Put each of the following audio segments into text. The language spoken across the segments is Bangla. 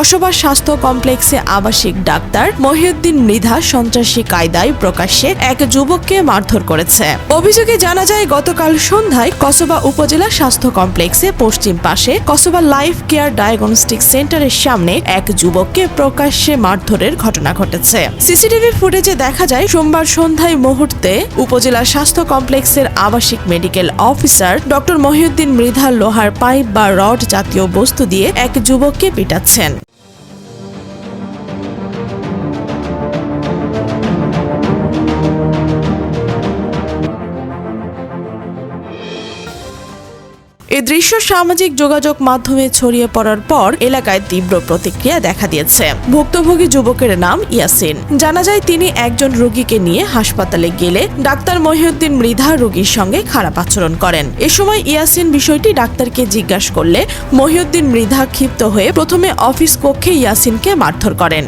কসবা স্বাস্থ্য কমপ্লেক্সে আবাসিক ডাক্তার মহিউদ্দিন মৃধা সন্ত্রাসী কায়দায় প্রকাশ্যে এক যুবককে মারধর করেছে। অভিযোগে জানা যায় গতকাল সন্ধ্যায় কসবা উপজেলা স্বাস্থ্য কমপ্লেক্সে পশ্চিম পাশে কসবা লাইফ কেয়ার ডায়াগনস্টিক সেন্টারের সামনে এক যুবককে প্রকাশ্যে মারধরের ঘটনা ঘটেছে। সিসিটিভি ফুটেজে দেখা যায় সোমবার সন্ধ্যায় মুহূর্তে উপজেলা স্বাস্থ্য কমপ্লেক্সের আবাসিক medical officer doctor Mohiuddin Mridha লোহার পাইপ বা রড জাতীয় বস্তু দিয়ে এক যুবককে পিটাচ্ছেন। এই দৃশ্য সামাজিক যোগাযোগ মাধ্যমে ছড়িয়ে পড়ার পর এলাকায় তীব্র প্রতিক্রিয়া দেখা দিয়েছে। ভুক্তভোগী যুবকের নাম ইয়াসিন। জানা যায় তিনি একজন রোগীকে নিয়ে হাসপাতালে গেলে ডাক্তার মহিউদ্দিন মৃধা রোগীর সঙ্গে খারাপ আচরণ করেন। এ সময় ইয়াসিন বিষয়টি ডাক্তারকে জিজ্ঞাসা করলে মহিউদ্দিন মৃধা ক্ষিপ্ত হয়ে প্রথমে অফিস কক্ষে ইয়াসিনকে মারধর করেন।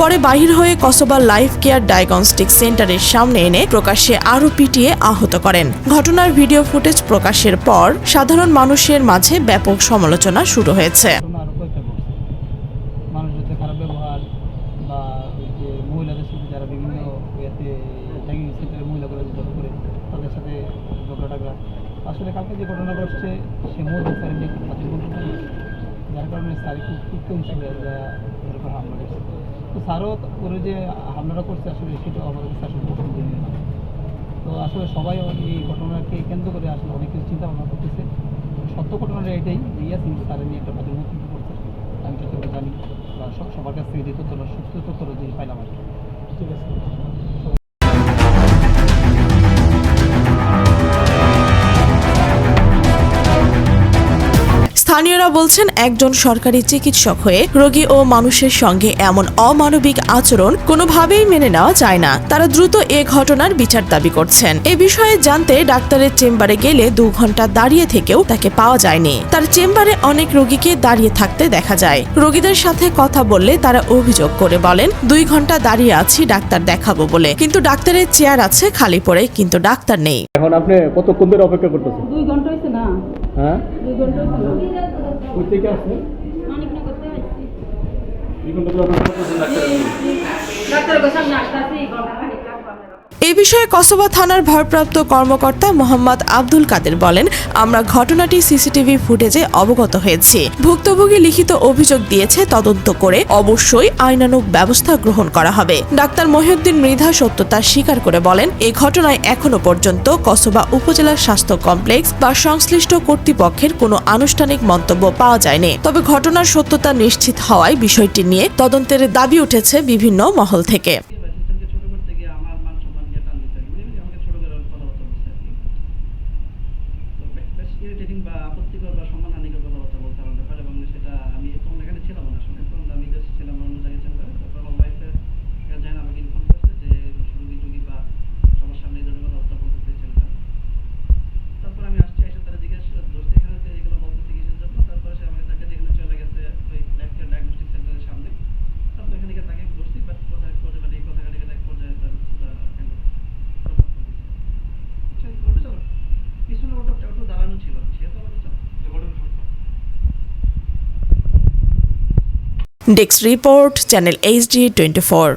পরে বাহির হয়ে কসবা লাইফ কেয়ার ডায়াগনস্টিক সেন্টারের সামনে এনে প্রকাশ্যে আরও পিটিয়ে আহত করেন। ঘটনার ভিডিও ফুটেজ প্রকাশের পর সাধারণ মানুষের মাঝে ব্যাপক সমালোচনা শুরু হয়েছে। আসলে কালকে যে ঘটনা ঘটছে সে মূল যার কারণে স্যার খুব হামলা করছে। তো স্যারও করে যে হামলাটা করছে আসলে সেটা আমাদের কাছে আসলে পছন্দনীয় না। তো আসলে সবাই এই ঘটনাকে কেন্দ্র করে আসলে অনেক কিছু চিন্তা ভাবনা করতেছে। সত্য ঘটনাটা এটাই যে ইয়াসিন স্যারের নিয়ে একটা বাজে মন্তব্য করছে। আমি যতটুকু জানি বা সবার কাছ থেকে যে তথ্যটা সত্য তথ্যটা যে পাইলাম আর কি। ঠিক আছে। স্থানীয়রা বলছেন একজন সরকারি চিকিৎসক হয়ে রোগী ও মানুষের সঙ্গে এমন অমানবিক আচরণ কোনোভাবেই মেনে নেওয়া যায় না। তারা দ্রুত এ ঘটনার বিচার দাবি করছেন। এ বিষয়ে জানতে ডাক্তারের চেম্বারে গেলে 2 ঘন্টা দাঁড়িয়ে থেকেও তাকে পাওয়া যায়নি। তার চেম্বারে অনেক রোগীকে দাঁড়িয়ে থাকতে দেখা যায়। রোগীদের সাথে কথা বললে তারা অভিযোগ করে বলেন 2 ঘন্টা দাঁড়িয়ে আছি ডাক্তার দেখাবো বলে, কিন্তু ডাক্তারের চেয়ার আছে খালি পড়ে, কিন্তু ডাক্তার নেই। এখন আপনি কতক্ষণ ধরে অপেক্ষা করতেছেন? 2 ঘন্টা হইছে না। হ্যাঁ 2 ঘন্টা হইছে না। কই থেকে আসছেন? মানিকনগর থেকে আসছি। 2 ঘন্টা ধরে অপেক্ষা করতেছেন ডাক্তারের কাছে আমি আসছি ঘন্টা খানিক লাগবে। এই বিষয়ে কসবা থানার ভারপ্রাপ্ত কর্মকর্তা মোহাম্মদ আব্দুল কাদের বলেন, আমরা ঘটনাটি সিসিটিভি ফুটেজে অবগত হয়েছি। ভুক্তভোগী লিখিত অভিযোগ দিয়েছে, তদন্ত করে অবশ্যই আইনানুগ ব্যবস্থা গ্রহণ করা হবে। ডাক্তার মহিউদ্দিন মৃধা সত্যতা স্বীকার করে বলেন, এই ঘটনায় এখনো পর্যন্ত কসবা উপজেলা স্বাস্থ্য কমপ্লেক্স বা সংশ্লিষ্ট কর্তৃপক্ষের কোনো আনুষ্ঠানিক মন্তব্য পাওয়া যায়নি। তবে ঘটনার সত্যতা নিশ্চিত হওয়ায় বিষয়টি নিয়ে তদন্তের দাবি উঠেছে বিভিন্ন মহল থেকে। ইরিটেটিং বা আপত্তিকর বা সম্মানহানিকর কথাবার্তা বলতে আমার ব্যাপারে, এবং সেটা আমি তখন এখানে ছিলাম না আসলে, তখন আমি জাস্ট ছিলাম অন্য জায়গায় চেম্বারে। তারপর আমার ওয়াইফের জানেন আমাকে ইনফর্ম করছে যে রুগী বা সবার সামনে এই ধরনের কথাবার্তা বলতে চেয়েছিল। তারপর আমি আসছি, এসে তারা জিজ্ঞাসা ধরতে এখানে এগুলো বলতেছে কিসের জন্য। তারপরে সে আমাকে তাকে যেখানে চলে গেছে ওই লাইফ কেয়ার ডায়াগনস্টিক সেন্টারের সামনে। তারপর এখানে গিয়ে তাকে ধরছি, বাট কথা এক পর্যায়ে মানে এই কথা কাটিয়ে এক পর্যায়ে তার পিছনে ওটা দাঁড়ানো ছিল, সে তো ডেস্ক রিপোর্ট, চ্যানেল HD 24।